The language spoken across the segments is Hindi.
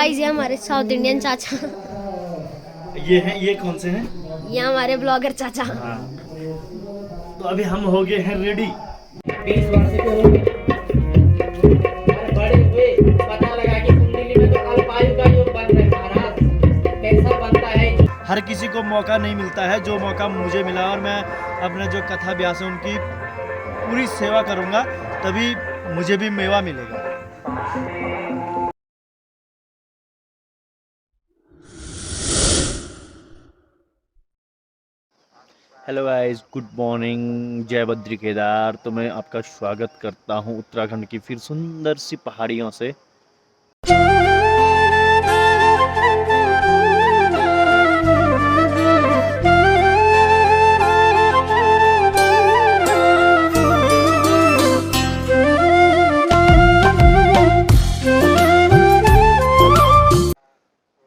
गाइस ये हमारे साउथ इंडियन चाचा, ये कौन से हैं? ये हमारे ब्लॉगर चाचा। हाँ। तो अभी हम हो गए हैं रेडी। 20 वर्ष के हो गए और बड़े हुए, पता लगा कि कुंडली में तो अल्पायु का योग बन रहा है। महाराज कैसा बनता है? हर किसी को मौका नहीं मिलता है, जो मौका मुझे मिला और मैं अपने जो कथा व्यास है उनकी पूरी सेवा करूंगा, तभी मुझे भी मेवा मिलेगा। हेलो गाइस, गुड मॉर्निंग, जय बद्री केदार। तो मैं आपका स्वागत करता हूं उत्तराखंड की फिर सुंदर सी पहाड़ियों से।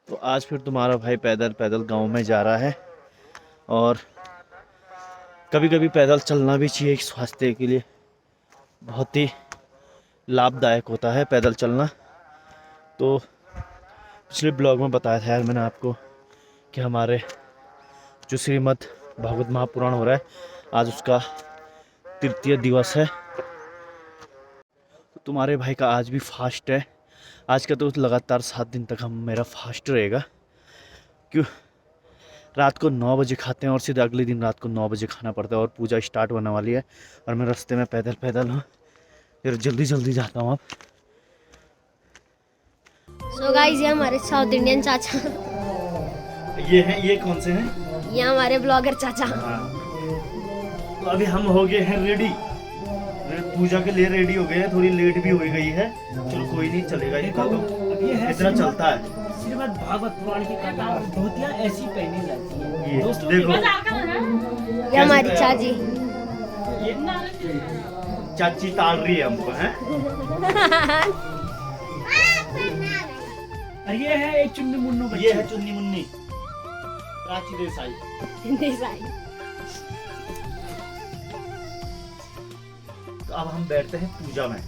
तो आज फिर तुम्हारा भाई पैदल पैदल गांव में जा रहा है, और कभी कभी पैदल चलना भी चाहिए, स्वास्थ्य के लिए बहुत ही लाभदायक होता है पैदल चलना। तो पिछले ब्लॉग में बताया था यार मैंने आपको कि हमारे जो श्रीमद् भागवत महापुराण हो रहा है, आज उसका तृतीय दिवस है। तुम्हारे भाई का आज भी फास्ट है। आज का तो लगातार 7 दिन तक हम मेरा फास्ट रहेगा, क्यों रात को 9 बजे खाते हैं और सीधे अगले दिन रात को 9 बजे खाना पड़ता है, और पूजा स्टार्ट होने वाली है और मैं रास्ते में पैदल पैदल हूँ, फिर जल्दी जल्दी जाता हूँ। अब सो गाइस ये हमारे साउथ इंडियन चाचा, ये कौन से हैं? ये हमारे ब्लॉगर चाचा। हाँ। तो अभी हम हो गए हैं रेडी, पूजा के लिए रेडी हो गए हैं। थोड़ी लेट भी हो गई है, चलो कोई नहीं, चलेगा इनका तो इतना चलता है। श्रीमद् भागवत पुराण की कथा धोतियां ऐसी पहनी जाती है। ये दोस्तों देखो, ये हमारी चाची, चाची ताल रही है हमको, हैं? और ये है एक चुन्नी मुन्नू बच्ची। ये है चुन्नी मुन्नी, प्राची देसाई। तो अब हम बैठते हैं पूजा में।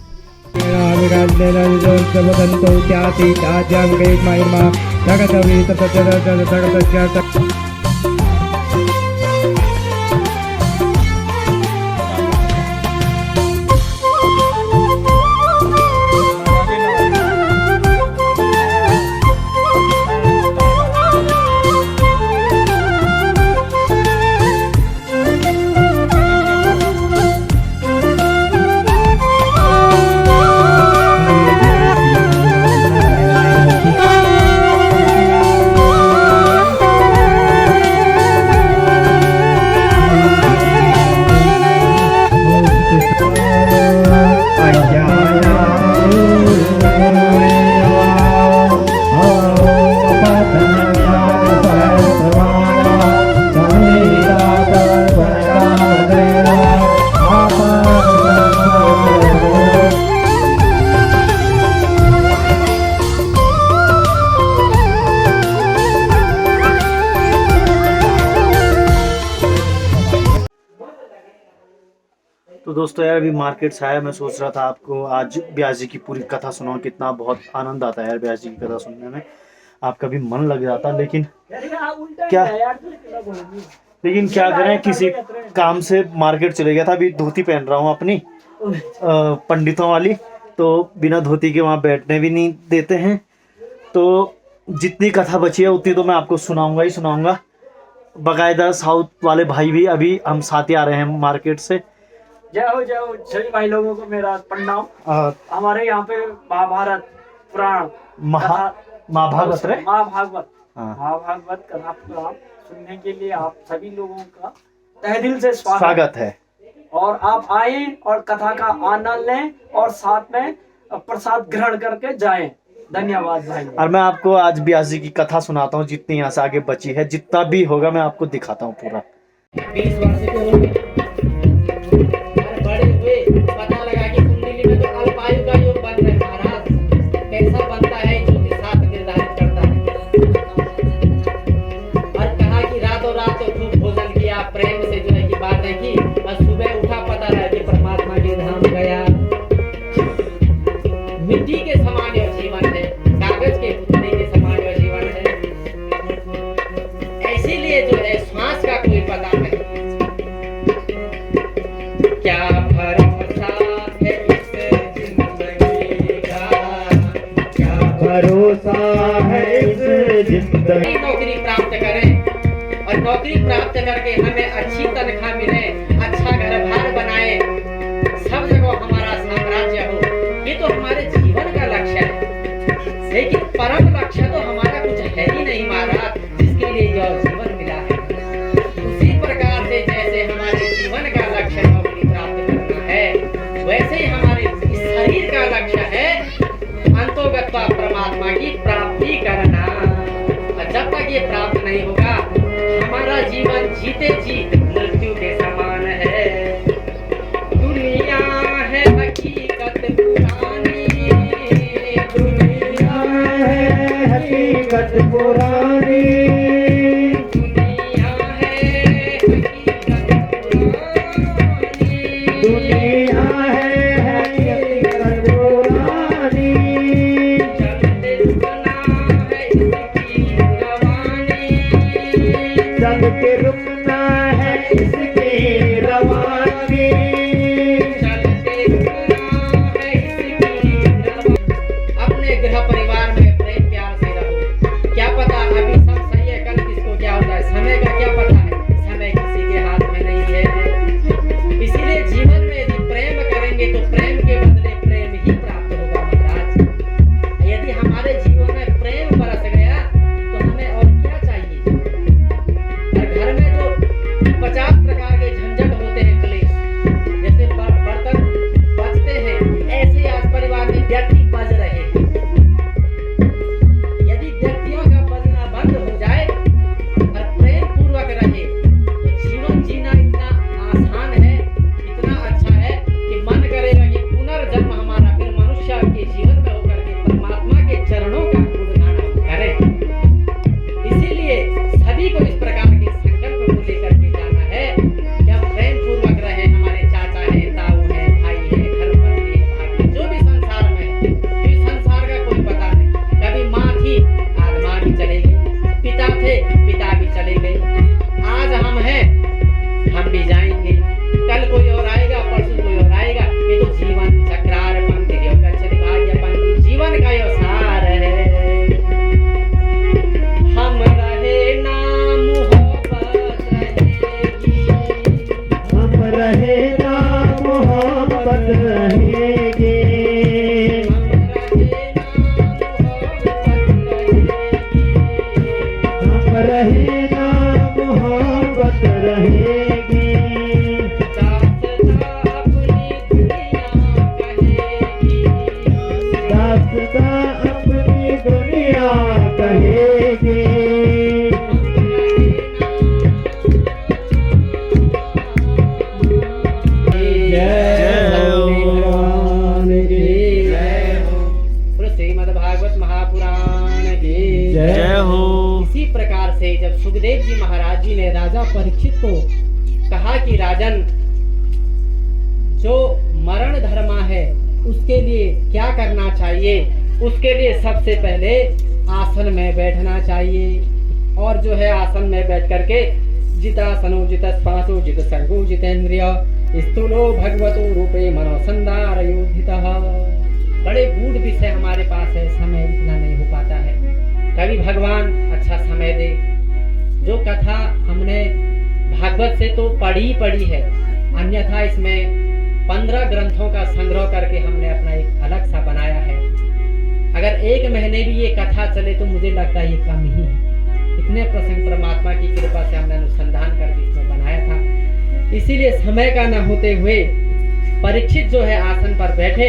तो दोस्तों यार अभी मार्केट से आया, मैं सोच रहा था आपको आज ब्यास जी की पूरी कथा सुनाऊं। कितना बहुत आनंद आता है यार ब्यास जी की कथा सुनने में, आपका भी मन लग जाता। लेकिन क्या करें, किसी काम से मार्केट चले गया था। अभी धोती पहन रहा हूँ अपनी पंडितों वाली, तो बिना धोती के वहाँ बैठने भी नहीं देते हैं। तो जितनी कथा बची है उतनी तो मैं आपको सुनाऊंगा ही सुनाऊंगा। बाकायदा साउथ वाले भाई भी अभी हम साथ ही आ रहे हैं मार्केट से। जय हो सभी भाई लोगों को मेरा प्रणाम। हमारे यहाँ पे महाभारत पुराण महाभागवत महाभागवत कथा पुराण सुनने के लिए आप सभी लोगों का तहे दिल से स्वागत है। और आप आए और कथा का आनंद लें और साथ में प्रसाद ग्रहण करके जाएं। धन्यवाद भाई। और मैं आपको आज ब्यास जी की कथा सुनाता हूँ, जितनी यहाँ से आगे बची है, जितना भी होगा मैं आपको दिखाता हूँ पूरा। 20 वर्ष के हो गए और बड़े हुए, पता लगा कि कुंडली में तो अल्पायु का योग बन रहा है। महाराज कैसा बनता है? ज्योतिष शास्त्र निर्धारित करता है। और कहा कि रातों रात तो खूब भोजन किया, प्रेम से जो है कि बात है कि बस सुबह उठा, पता रहा कि परमात्मा के धाम गया। मिट्टी के समान यह जीवन है, कागज के पुतले के प्राप्त करें और नौकरी प्राप्त करके हमें अच्छी तनख्वाह मिले, अच्छा घर बार बनाए, सब जगह हमारा साम्राज्य हो। ये तो हमारे जीवन का लक्ष्य है। लेकिन परम लक्ष्य तो हमारा कुछ है ही नहीं महाराज, जिसके लिए यह जीवन मिला है। उसी प्रकार से जैसे हमारे जीवन का लक्ष्य नौकरी प्राप्त करना है, वैसे ही हमारे इस शरीर का लक्ष्य है अंतोगत्वा परमात्मा की प्राप्ति करना। और जब तक ये प्राप्त नहीं होगा, हमारा जीवन जीते जी मृत्यु के समान है। दुनिया है हकीकत पुरानी, दुनिया है हकीकत पुरानी, दुनिया है हकीकत पुरानी, दुनिया है हकीकत पुरानी, चलते रुकना है इसकी रवानी, चल के रुकना है इसकी रवानी, चलते रुकना है इसकी रवानी। अपने गृह परिवार में प्रेम प्यार से रहो। क्या पता अभी सब सही है, कल किसको क्या होता है, समय का क्या पता है, समय किसी के हाथ में नहीं है। इसीलिए जीवन में यदि प्रेम करेंगे तो प्रेम के बदले प्रेम ही प्राप्त होगा महाराज। यदि हमारे जीवन में प्रेम बरस गया तो हमें और क्या चाहिए। और घर में जो 50 प्रकार के झंझट होते हैं, क्लेश, जैसे बर्तन बजते हैं, ऐसे आज परिवार में व्यक्ति बज रहे हैं। यदि व्यक्तियों का बजना बंद हो जाए और प्रेम पूर्वक रहे तो जीवन जीना इतना आसान है, इतना अच्छा है कि मन करेगा कि पुनर्जन्म हमारा फिर मनुष्य के जीवन में होकर के परमात्मा के चरणों का गुणगान करें। इसीलिए सभी को इस प्रकार के संकल्प को लेकर के जाना है कि हम प्रेम पूर्वक रहे। हमारे चाचा है, ताऊ है, भाई है, घर पत्नी है, भाभी, जो भी संसार में है, इस संसार का कोई पता नहीं। कभी माँ थी, आज माँ भी चली गई, पिता थे, पिता भी चले गए। आज हम हैं, हम भी जाएंगे, कल कोई और आएगा, परसों कोई और आएगा। ये तो जीवन चक्रार पंथ भाग्य पंथ, जीवन का यो सार है। हम रहे ना मोहब्बत रहेगी, हम रहे ना मोहब्बत रहेगी, हम रहे ना मोहब्बत रहेगी। दास्तां अपनी दुनिया कहेगी, श्रीमद्भागवत महापुराण की जय हो। इसी प्रकार से जब सुखदेव जी महाराज जी ने राजा परीक्षित को कहा कि राजन, जो मरण धर्मा है उसके लिए क्या करना चाहिए, उसके लिए सबसे पहले आसन में बैठना चाहिए। और जो है आसन में बैठ करके जितासनो जितस्पासो जित सर्गो जितेन्द्रिय स्थूलो भगवतो रूपे मनोसंदार योधितः। बड़े गूढ़ विषय हमारे पास है, समय इतना नहीं हो पाता है। कभी भगवान अच्छा समय दे। जो कथा हमने भागवत से तो पढ़ी है, अन्यथा इसमें 15 ग्रंथों का संग्रह करके हमने अपना एक अलग सा बनाया है। अगर 1 महीने भी ये कथा चले तो मुझे लगता है ये कम ही है। इतने प्रसंग परमात्मा की कृपा से हमने अनुसंधान करके इसमें बनाया था। इसीलिए समय का न होते हुए परीक्षित जो है आसन पर बैठे।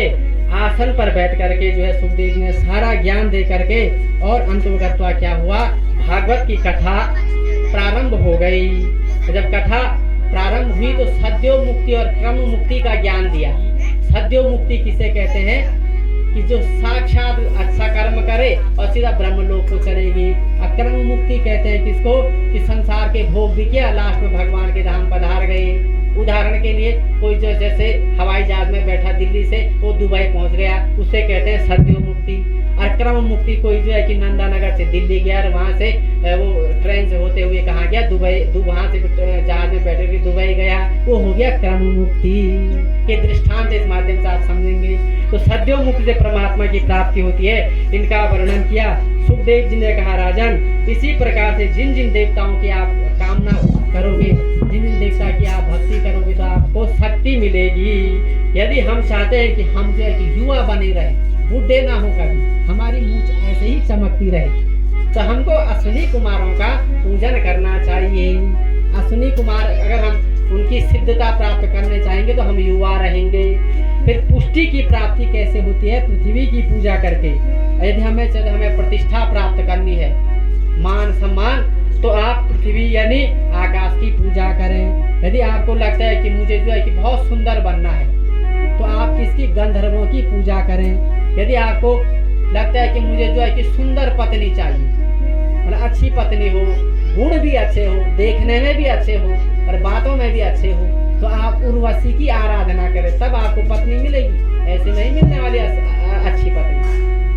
आसन पर बैठ करके जो है सुखदेव ने सारा ज्ञान दे करके और अंतर्गतवा क्या हुआ, भागवत की कथा प्रारंभ हो गई। जब कथा प्रारंभ हुई तो सद्यो मुक्ति और क्रम मुक्ति का ज्ञान दिया। सद्यो मुक्ति किसे कहते हैं कि जो साक्षात अच्छा कर्म करे और सीधा ब्रह्मलोक को चलेगी। अक्रम मुक्ति कहते हैं किसको, कि संसार के भोग भी किया, लास्ट में भगवान के धाम पधार गए। उदाहरण के लिए कोई जो जैसे हवाई जहाज में बैठा दिल्ली से वो दुबई पहुंच गया, उसे कहते हैं सद्यो मुक्ति। और क्रम मुक्ति कोई जो है कि नंदानगर से दिल्ली गया और वहां से वो ट्रेन से होते हुए कहाँ गया, दुबई, वहां से जहाज में बैठे हुए दुबई गया, वो हो गया क्रम मुक्ति के दृष्टांत इस माध्यम से आप समझेंगे। तो सद्यो मुक्ति से परमात्मा की प्राप्ति होती है, इनका वर्णन किया। सुखदेव जी ने कहा राजन, इसी प्रकार से जिन जिन देवताओं की आप कामना करोगे, जिन जिन देवता की आप भक्ति करोगे तो आपको शक्ति मिलेगी। यदि हम चाहते हैं कि हम जो है कि युवा बने रहे, बूढ़े ना हो कभी, हमारी मूंछ ऐसे ही चमकती रहे, तो हमको अश्विनी कुमारों का पूजन करना चाहिए। अश्विनी कुमार अगर हम उनकी सिद्धता प्राप्त करने चाहेंगे तो हम युवा रहेंगे। फिर पुष्टि की प्राप्ति कैसे होती है? पृथ्वी की पूजा करके। यदि हमें प्रतिष्ठा प्राप्त करनी है, मान सम्मान, तो आप पृथ्वी यानी आकाश की पूजा करें। यदि आपको लगता है कि मुझे जो है कि बहुत सुंदर बनना है, तो आप किसकी? गंधर्वों की पूजा करें। यदि आपको लगता है कि मुझे जो है कि सुंदर पत्नी चाहिए, मतलब अच्छी पत्नी हो, गुण भी अच्छे हो, देखने में भी अच्छे हो और बातों में भी अच्छे हो, तो आप उर्वशी की आराधना करें, तब आपको पत्नी मिलेगी। ऐसे नहीं मिलने वाली अच्छी पत्नी।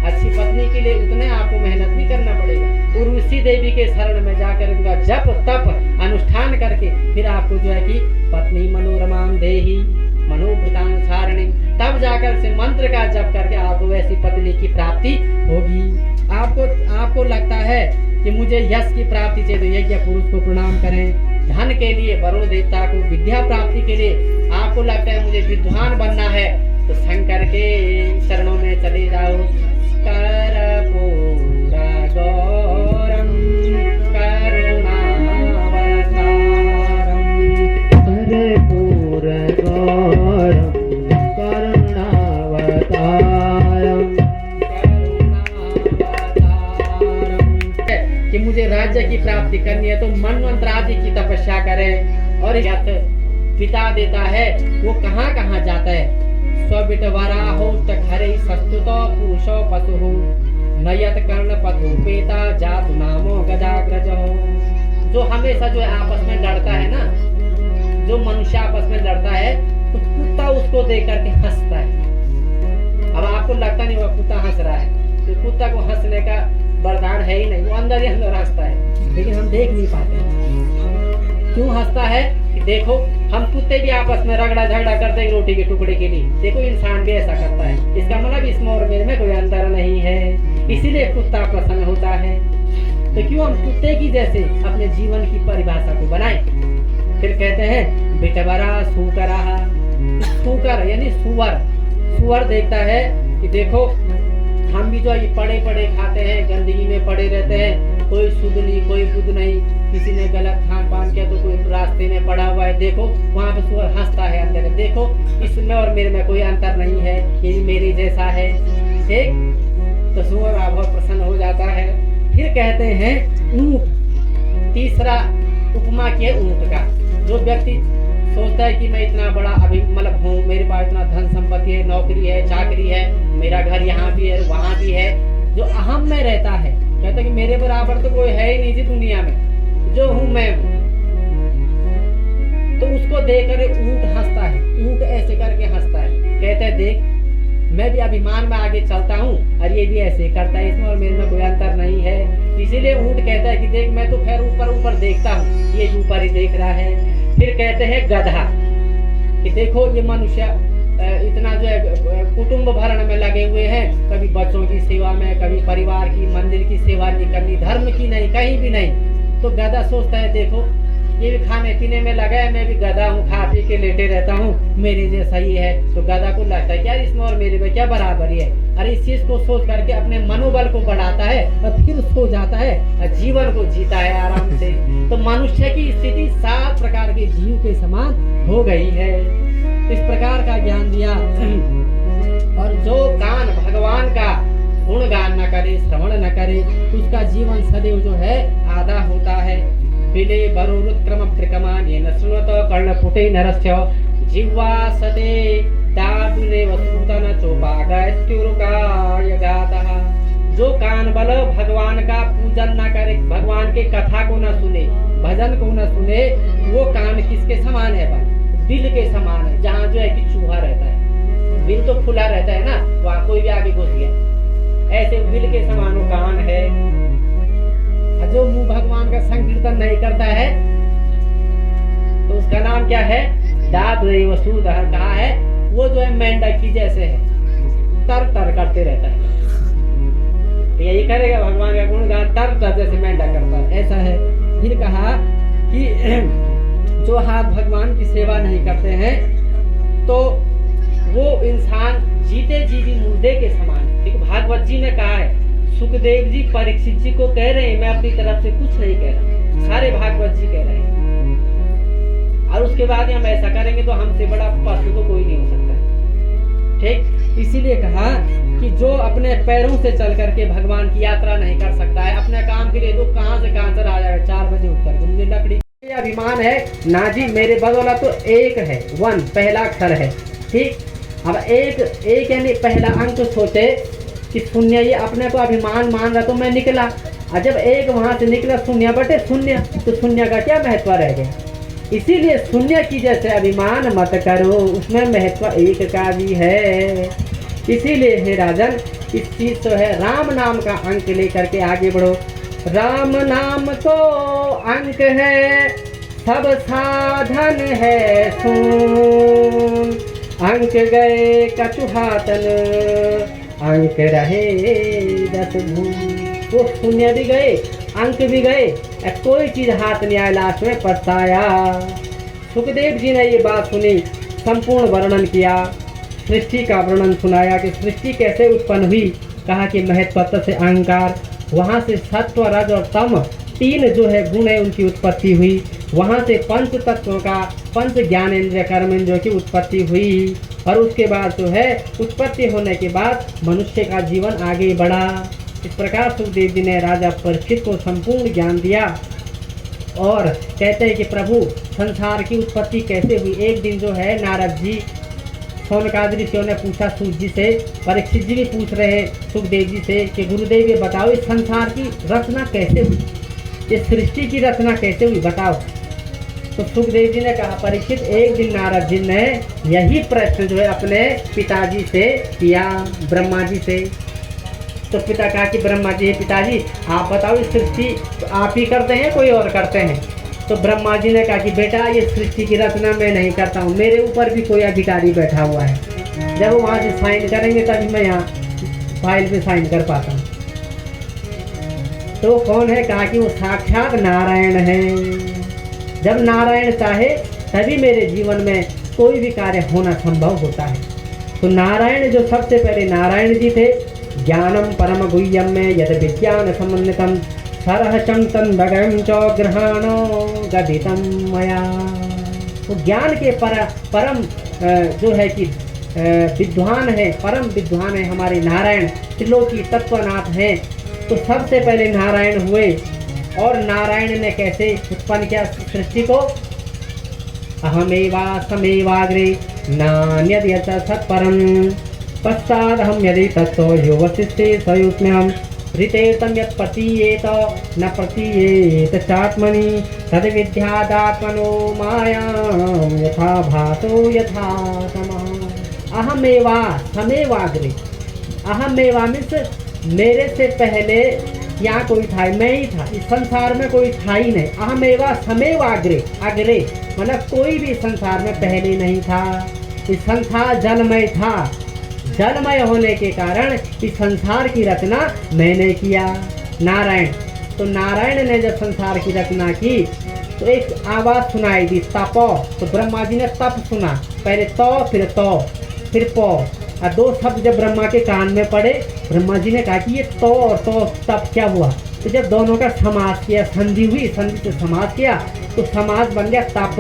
अच्छी पत्नी के लिए उतने आपको मेहनत भी करना पड़ेगा। उर्वशी देवी के शरण में जाकर उनका जप तप अनुष्ठान करके फिर आपको जो है कि पत्नी मनोरमां देहि मनोभृतानुसारिणी, तब जाकर से मंत्र का जप करके आपको वैसी पत्नी की प्राप्ति होगी। आपको लगता है कि मुझे यश की प्राप्ति चाहिए, तो यज्ञ पुरुष को प्रणाम करें। धन के लिए वरुण देवता को, विद्या प्राप्ति के लिए आपको लगता है मुझे विद्वान बनना है, तो शंकर के चरणों में चले जाओ। कर्पूरा गौरम करुणावतारम, कर्पूर गौरम करुणावतारम, कि मुझे राज्य की प्राप्ति करनी है तो मनवंतर आदि की तपस्या करें। और पिता देता है वो कहाँ कहाँ जाता है? स्विटवरा हो तखरे सस्तुत पुरुषो पशु हो, नयत कर्ण पथुपेता जातु नामो गजाग्रज हो। जो हमेशा जो है आपस में लड़ता है ना, जो मनुष्य आपस में लड़ता है, तो कुत्ता उसको देख करके हंसता है। अब आपको लगता नहीं वो कुत्ता हंस रहा है, तो कुत्ता को हंसने का वरदान है ही नहीं, वो अंदर ही अंदर हंसता है, लेकिन हम देख नहीं पाते। क्यों हंसता है? कि देखो हम कुत्ते भी आपस में रगड़ा झगड़ा करते हैं रोटी के टुकड़े के लिए, देखो इंसान भी ऐसा करता है। इसका मतलब इसमें और मेरे में कोई अंतर नहीं है, इसीलिए कुत्ता प्रसन्न होता है। तो क्यों हम कुत्ते की जैसे अपने जीवन की परिभाषा को बनाएं? फिर कहते हैं बिटबरा सुकरा, सुकर यानी सुअर। सुअर देखता है कि देखो हम भी जो है पड़े पड़े खाते हैं, गंदगी में पड़े रहते हैं, कोई शुद्ध नहीं, कोई बुद्ध नहीं, किसी ने गलत खान पान किया तो कोई रास्ते में पड़ा हुआ है, देखो वहाँ पे सुअर हंसता है अंदर, देखो इसमें और मेरे में कोई अंतर नहीं है, ये भी मेरे जैसा है। ठीक, तो सुअर बहुत प्रसन्न हो जाता है। फिर कहते हैं ऊंट, तीसरा उपमा किया ऊंट का। जो व्यक्ति सोचता है कि मैं इतना बड़ा अभी मतलब हूँ, मेरे पास इतना धन संपत्ति है, नौकरी है, चाकरी है, मेरा घर यहाँ भी है वहाँ भी है, जो अहम में रहता है, कहता है कि मेरे बराबर तो कोई है ही नहीं जी दुनिया में, जो हूँ मैं हूँ, तो उसको देख कर ऊंट हंसता है। ऊंट ऐसे करके हंसता है, कहता है देख मैं भी अभिमान में आगे चलता हूँ और ये भी ऐसे करता है, इसमें और मेरे में कोई अंतर नहीं है। इसीलिए ऊंट कहता है कि देख मैं तो खैर ऊपर ऊपर देखता हूँ, ये ऊपर ही देख रहा है। फिर कहते हैं गधा कि देखो ये मनुष्य इतना जो है कुटुंब भरण में लगे हुए हैं, कभी बच्चों की सेवा में, कभी परिवार की, मंदिर की सेवा नहीं करनी, धर्म की नहीं, कहीं भी नहीं। तो गधा सोचता है देखो ये भी खाने पीने में लगा है, मैं भी गधा हूँ, खा पी के लेटे रहता हूँ, मेरे जैसा ही है। तो गधा को लगता है यार इसमें और मेरे में क्या बराबरी है। अरे इस चीज को सोच करके अपने मनोबल को बढ़ाता है और फिर सो जाता है और जीवन को जीता है आराम से। तो मनुष्य की स्थिति 7 प्रकार के जीव के समान हो गई है। इस प्रकार का ज्ञान दिया। और जो कान भगवान का गुणगान न करे, श्रवण न करे, उसका जीवन सदैव जो है आधा होता है। बिले बरुरुक्रम त्रिकमान येन शृणुत कर्णपुटे नरस्य जिह्वा सते दादुने वसुतन चोपागत्युरुकाय गातः। जो कान बल भगवान का पूजन न करे, भगवान के कथा को न सुने, भजन को न सुने, वो कान किसके समान है? बिल के समान है, जहाँ जो है कि चूहा रहता है। बिल तो खुला रहता है ना, वहाँ कोई भी आगे घुस गया। ऐसे बिल के समान वो कान है। और जो मुंह भगवान का संकीर्तन नहीं करता है तो उसका नाम क्या है? दाद्वै वसुधर कहा है। वो जो है मेंढक की जैसे है, तर तर करते रहता है। तो यही करेगा भगवान का गुणगान, तर तर जैसे मेंढक करता है, ऐसा है। फिर कहा कि जो हाथ भगवान की सेवा नहीं करते हैं तो वो इंसान जीते जी भी मुर्दे के समान है। देखो भागवत जी ने कहा है, सुखदेव जी परीक्षित जी को कह रहे हैं, मैं अपनी तरफ से कुछ नहीं कह रहा, सारे भागवत जी कह रहे हैं। और उसके बाद हम ऐसा करेंगे तो हमसे बड़ा पशु तो कोई नहीं हो सकता। ठीक, इसीलिए कहा कि जो अपने पैरों से चल करके भगवान की यात्रा नहीं कर सकता है, अपने काम के लिए तो कहां से आ जाएगा 4 बजे उठ करके, मुझे लकड़ी अभिमान है ना जी, मेरे बदौलत तो एक है, 1 पहला अक्षर है। ठीक, अब एक यानी पहला अंक सोचे कि शून्य, ये अपने को अभिमान मान रहा तो मैं निकला, और जब एक वहां से निकला 0 बटे 0, तो 0 का क्या महत्व रह गया? इसीलिए शून्य की जैसे अभिमान मत करो, उसमें महत्व एक का भी है। इसीलिए हे राजन, इस चीज तो है, राम नाम का अंक लेकर के आगे बढ़ो। राम नाम तो अंक है, सब साधन है सुन, अंक गए कचुहातन, अंक रहे 10 भून। वो शून्य भी गए, अंक भी गए, कोई चीज हाथ नहीं आया, लास्ट में पछताया। सुखदेव जी ने ये बात सुनी, संपूर्ण वर्णन किया, सृष्टि का वर्णन सुनाया कि सृष्टि कैसे उत्पन्न हुई। कहा कि महत्व से अहंकार, वहाँ से सत्व रज और तम 3 जो है गुण है उनकी उत्पत्ति हुई। वहाँ से पंच तत्वों का, पंच ज्ञानेंद्रिय कर्मेंद्रियों की उत्पत्ति हुई। और उसके बाद जो है उत्पत्ति होने के बाद मनुष्य का जीवन आगे बढ़ा। इस प्रकार सुखदेव जी ने राजा परीक्षित को संपूर्ण ज्ञान दिया और कहते हैं कि प्रभु संसार की उत्पत्ति कैसे हुई। एक दिन जो है नारद जी, शौनकादि ऋषियों ने पूछा सूत जी से, परीक्षित जी भी पूछ रहे हैं सुखदेव जी से कि गुरुदेव ये बताओ इस संसार की रचना कैसे हुई, ये सृष्टि की रचना कैसे हुई बताओ। तो सुखदेव जी ने कहा परीक्षित, एक दिन नारद जी ने यही प्रश्न जो है अपने पिताजी से किया, ब्रह्मा जी से। तो पिता कहा कि ब्रह्मा जी पिताजी आप बताओ इस सृष्टि आप ही करते हैं कोई और करते हैं? तो ब्रह्मा जी ने कहा कि बेटा ये सृष्टि की रचना मैं नहीं करता हूँ, मेरे ऊपर भी कोई अधिकारी बैठा हुआ है, जब वो वहाँ से साइन करेंगे तभी मैं यहाँ फाइल पे साइन कर पाता हूँ। तो कौन है? कहा कि वो साक्षात नारायण है। जब नारायण चाहे तभी मेरे जीवन में कोई भी कार्य होना संभव होता है। तो नारायण जो सबसे पहले नारायण जी थे, ज्ञानम परम गुह्यम में यद विज्ञान समन्वितम सरहचम तन्वगम च ग्रहणो गदितम मया। तो ज्ञान के परम जो है कि विद्वान है, परम विद्वान है हमारे नारायण, त्रिलोकी तत्वनाथ हैं। तो सबसे पहले नारायण हुए और नारायण ने कैसे उत्पन्न किया सृष्टि को? अहमेवा समेवाग्रे नान्यद् यत् सत्परं पश्चादहं यदि तत्तो यो वसिष्ठे सयुष्म्यहं ऋतेतं यत् प्रतीयेत न प्रतीयेत चात्मनि तद्विद्यादात्मनो मायां यथा भासो यथा तमः। अहमेवा समेवाग्रे, अहमेवा मीन्स मेरे से पहले यहाँ कोई था, मैं ही था, इस संसार में कोई था ही नहीं। अहमेवा समेवाग्रे, अग्रे मतलब कोई भी संसार में पहले नहीं था। इस संसार जलमय था, जलमय होने के कारण इस संसार की रचना मैंने किया, नारायण। तो नारायण ने जब संसार की रचना की तो एक आवाज़ सुनाई दी, तपो। तो ब्रह्मा जी ने तप सुना, पहले तो फिर पो, और 2 शब्द जब ब्रह्मा के कान में पड़े, ब्रह्मा जी ने कहा कि ये तो और तो तप क्या हुआ? तो जब दोनों का समास किया, संधि हुई, संधि से समास किया तो समास बन गया तप।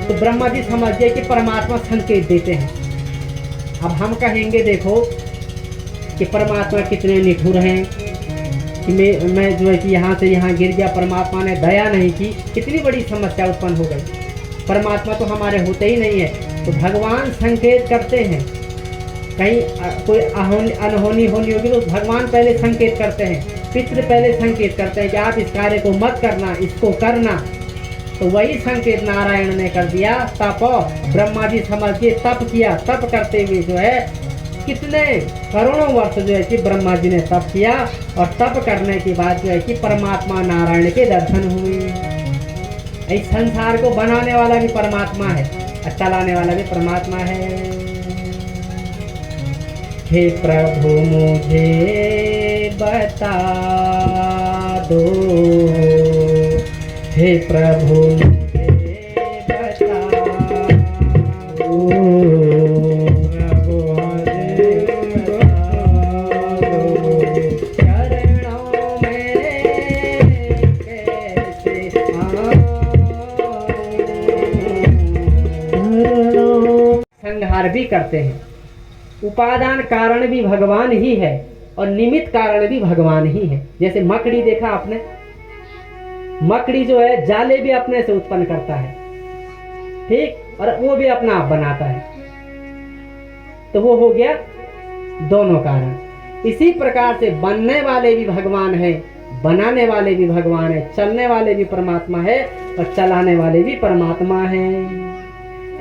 तो ब्रह्मा जी समझ गए कि परमात्मा संकेत देते हैं। अब हम कहेंगे देखो कि परमात्मा कितने निठुर हैं कि मैं जो है कि यहाँ से यहाँ गिर गया, परमात्मा ने दया नहीं की, कितनी बड़ी समस्या उत्पन्न हो गई। परमात्मा तो हमारे होते ही नहीं है। तो भगवान संकेत करते हैं, कहीं कोई अनहोनी होनी होगी तो भगवान पहले संकेत करते हैं, पितृ पहले संकेत करते हैं कि आप इस कार्य को मत करना, इसको करना। तो वही संकेत नारायण ने कर दिया तप। ब्रह्मा जी समझिए तप किया, तप करते हुए जो है कितने करोड़ों वर्ष जो है कि ब्रह्मा जी ने तप किया, और तप करने के बाद जो है कि परमात्मा नारायण के दर्शन हुए। इस संसार को बनाने वाला भी परमात्मा है और चलाने वाला भी परमात्मा है। हे प्रभु मुझे बता दो, हे प्रभु मुझे बता दो, प्रभु मुझे बता दो, चरणों में कैसे आऊं। संहार भी करते हैं। उपादान कारण भी भगवान ही है और निमित्त कारण भी भगवान ही है। जैसे मकड़ी देखा आपने, मकड़ी जो है जाले भी अपने से उत्पन्न करता है, ठीक, और वो भी अपना आप बनाता है, तो वो हो गया दोनों कारण। इसी प्रकार से बनने वाले भी भगवान है, बनाने वाले भी भगवान है, चलने वाले भी परमात्मा है और चलाने वाले भी परमात्मा है।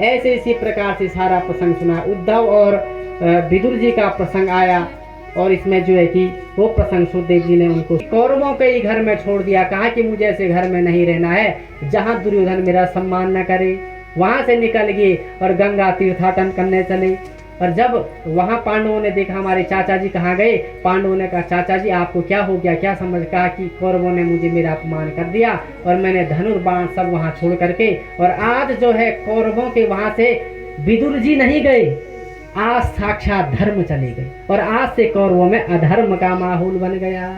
ऐसे इसी प्रकार से सारा प्रसंग सुना। उद्धव और विदुर जी का प्रसंग आया और इसमें जो है कि वो प्रसंग सुखदेव जी ने उनको कौरवों के ही घर में छोड़ दिया। कहा कि मुझे ऐसे घर में नहीं रहना है जहाँ दुर्योधन मेरा सम्मान न करे। वहां से निकल गए और गंगा तीर्थाटन करने चले। और जब वहां पांडवों ने देखा हमारे चाचा जी कहाँ गए, पांडवों ने कहा चाचा जी आपको क्या हो गया, क्या समझ। कहा कि कौरवों ने मुझे मेरा अपमान कर दिया और मैंने धनुर्बाण सब वहां छोड़ करके, और आज जो है कौरवों के वहां से विदुर जी नहीं गए, आज साक्षात धर्म चले गए और आज से कौरवों में अधर्म का माहौल बन गया।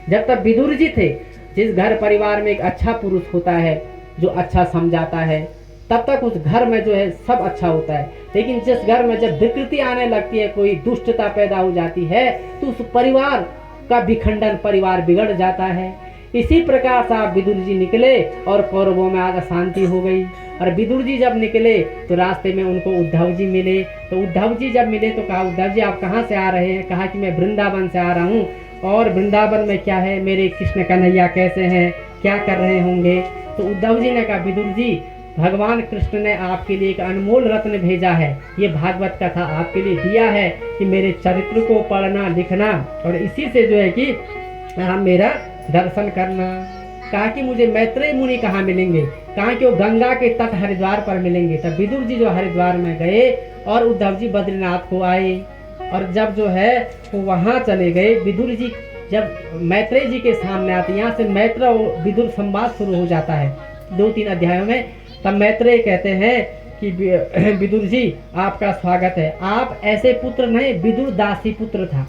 जब तक विदुर जी थे, जिस घर परिवार में एक अच्छा पुरुष होता है जो अच्छा समझाता है, तब तक उस घर में जो है सब अच्छा होता है। लेकिन जिस घर में जब विकृति आने लगती है, कोई दुष्टता पैदा हो जाती है, तो उस परिवार का विखंडन, परिवार बिगड़ जाता है। इसी प्रकार से आप विदुर जी निकले और कौरवों में आज अशांति हो गई। और विदुर जी जब निकले तो रास्ते में उनको उद्धव जी मिले। तो उद्धव जी जब मिले तो कहा उद्धव जी आप कहाँ से आ रहे हैं। कहा कि मैं वृंदावन से आ रहा हूँ, और वृंदावन में क्या है, मेरे कृष्ण कन्हैया कैसे हैं, क्या कर रहे होंगे। तो उद्धव जी ने कहा विदुर जी भगवान कृष्ण ने आपके लिए एक अनमोल रत्न भेजा है, ये भागवत कथा आपके लिए दिया है कि मेरे चरित्र को पढ़ना लिखना और इसी से जो है कि आप मेरा दर्शन करना। कहा कि मुझे मैत्रेय मुनि कहाँ मिलेंगे। कहा कि वो गंगा के तट हरिद्वार पर मिलेंगे। तब विदुर जी जो हरिद्वार में गए और उद्धव जी बद्रीनाथ को आए, और जब जो है वो वहाँ चले गए, विदुर जी जब मैत्रेय जी के सामने आते, यहाँ से मैत्र और विदुर संवाद शुरू हो जाता है 2-3 अध्यायों में। तब मैत्रेय कहते हैं कि विदुर जी आपका स्वागत है, आप ऐसे पुत्र नहीं, विदुर दासी पुत्र था,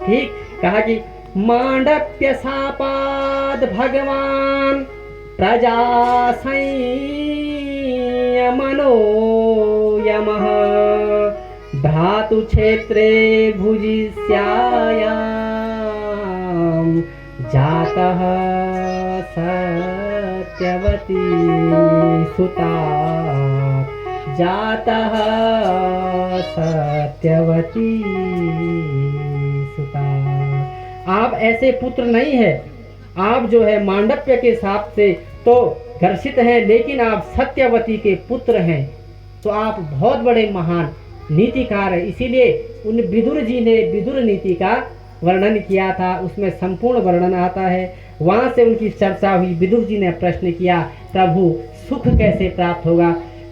ठीक। कहा कि मांडव्य शापाद भगवान प्रजा संयमनो यमः धातु क्षेत्रे भुजिष्यायां जातः सत्यवती सुता, जातः सत्यवती सुता। आप ऐसे पुत्र नहीं है, आप जो है मांडव्य के हिसाब से तो घर्षित हैं, लेकिन आप सत्यवती के पुत्र हैं, तो आप बहुत बड़े महान नीतिकार है। इसीलिए उन विदुर जी ने विदुर नीति का वर्णन किया था, उसमें संपूर्ण वर्णन आता है। वहां से उनकी चर्चा हुई। विदुर जी ने प्रश्न किया प्रभु सुख कैसे प्राप्त होगा।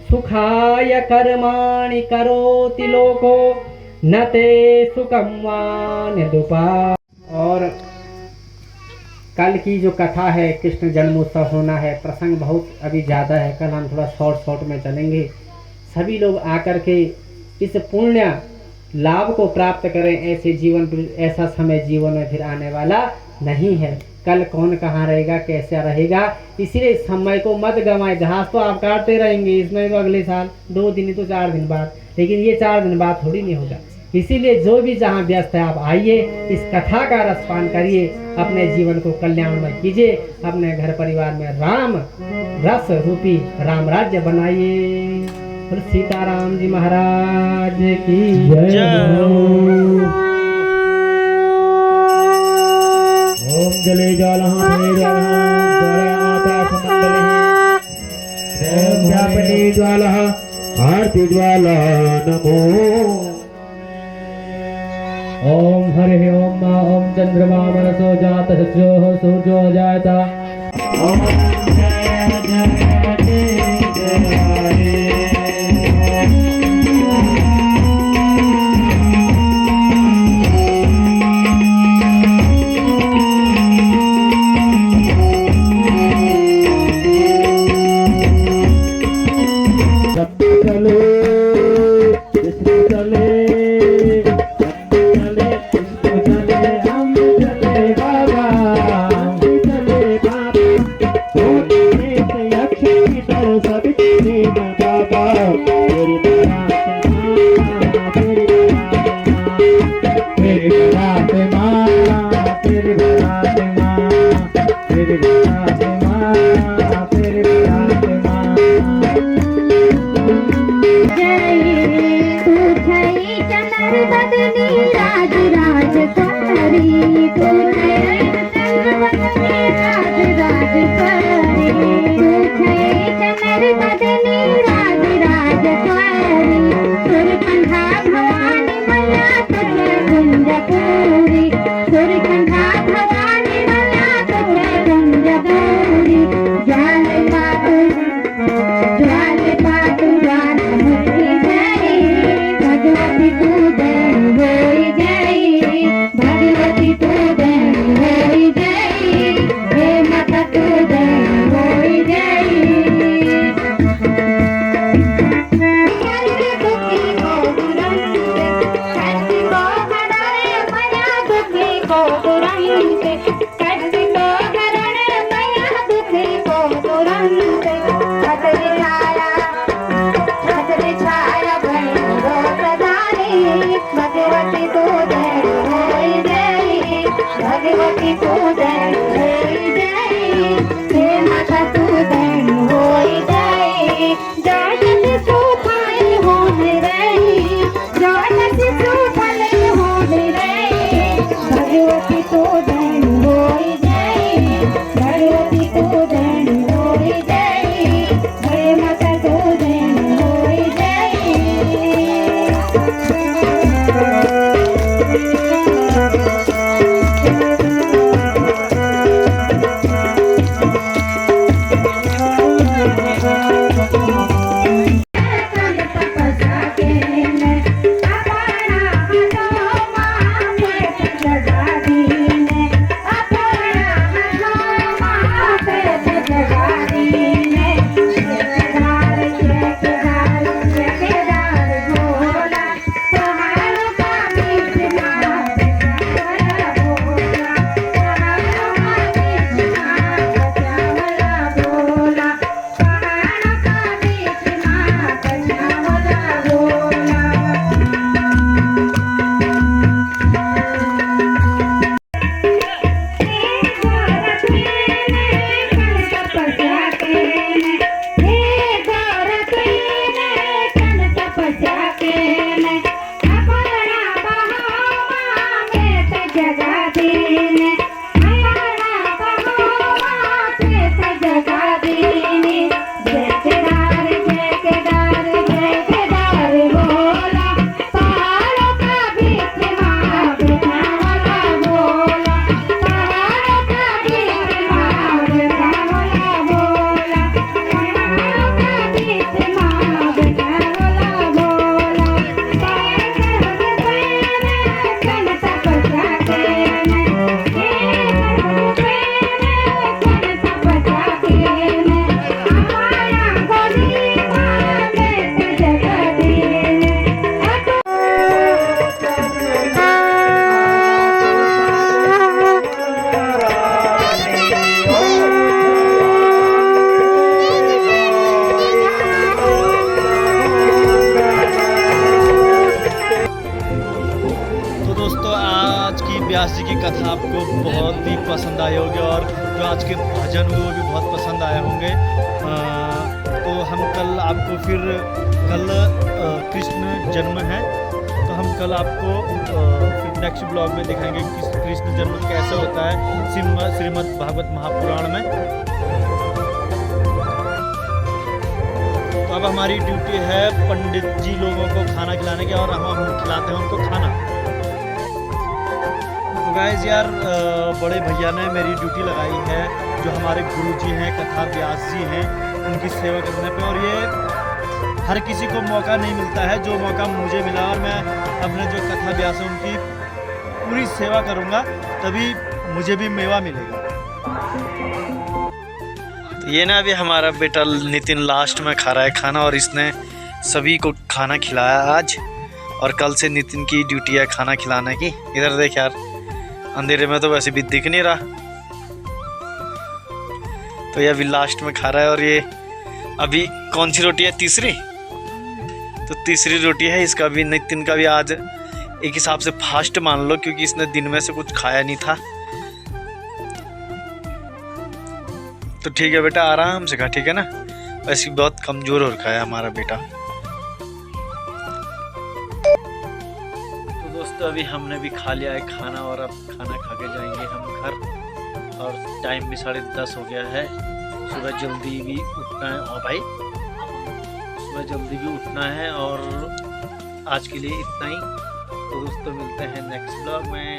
सुखाय कर्माणि करोति लोको न ते सुखम वान्यदुपा। और कल की जो कथा है, कृष्ण जन्मोत्सव होना है, प्रसंग बहुत अभी ज़्यादा है, कल हम थोड़ा शॉर्ट में चलेंगे। सभी लोग आकर के इस पुण्य लाभ को प्राप्त करें। ऐसे जीवन, ऐसा समय जीवन में फिर आने वाला नहीं है। कल कौन कहाँ रहेगा, कैसा रहेगा, इसलिए समय को मत गंवाएं। घास तो आप काटते रहेंगे, इसमें तो अगले साल 2 दिन तो 4 दिन बाद, लेकिन ये 4 दिन बाद थोड़ी नहीं होगा। इसीलिए जो भी जहाँ व्यस्त है आप आइए, इस कथा का रसपान करिए, अपने जीवन को कल्याणमय कीजिए, अपने घर परिवार में राम रस रूपी राम राज्य बनाइए। और सीताराम जी महाराज की जय। ओम जले जल ज्वाला नमो। ओम हरि ओम ओम चंद्रमा मनसो जात सत्यो सूर्यो जात। ओम जय जय जय जय हरे। व्यास जी की कथा आपको बहुत ही पसंद आई होगी और जो आज के भजन हुए वो भी बहुत पसंद आए होंगे। तो हम कल आपको फिर कल कृष्ण जन्म है तो हम कल आपको फिर नेक्स्ट ब्लॉग में दिखाएंगे कि कृष्ण जन्म कैसे होता है श्रीमद् भागवत महापुराण में। तो अब हमारी ड्यूटी है पंडित जी लोगों को खाना खिलाने की, और हम खिलाते हैं उनको खाना। तो गाइस यार बड़े भैया ने मेरी ड्यूटी लगाई है, जो हमारे गुरु जी हैं, कथा व्यास जी हैं, उनकी सेवा करने पे। और ये हर किसी को मौका नहीं मिलता है, जो मौका मुझे मिला, और मैं अपने जो कथा व्यास है उनकी पूरी सेवा करूँगा, तभी मुझे भी मेवा मिलेगा। ये ना अभी हमारा बेटा नितिन लास्ट में खा रहा है खाना, और इसने सभी को खाना खिलाया आज, और कल से नितिन की ड्यूटी है खाना खिलाने की। इधर देख यार, अंधेरे में तो वैसे भी दिख नहीं रहा। तो ये अभी लास्ट में खा रहा है, और ये अभी कौन सी रोटी है? तीसरी। तो तीसरी रोटी है इसका भी। नितिन का भी आज एक हिसाब से फास्ट मान लो, क्योंकि इसने दिन में से कुछ खाया नहीं था। तो ठीक है बेटा, आराम से खा, ठीक है ना? वैसे बहुत कमज़ोर हो रखा है हमारा बेटा। तो दोस्तों अभी हमने भी खा लिया है खाना, और अब खाना खा के जाएंगे हम घर। और टाइम भी 10:30 हो गया है। सुबह जल्दी भी उठना है। और भाई सुबह जल्दी भी उठना है, और आज के लिए इतना ही। तो दोस्तों मिलते हैं नेक्स्ट ब्लॉग में।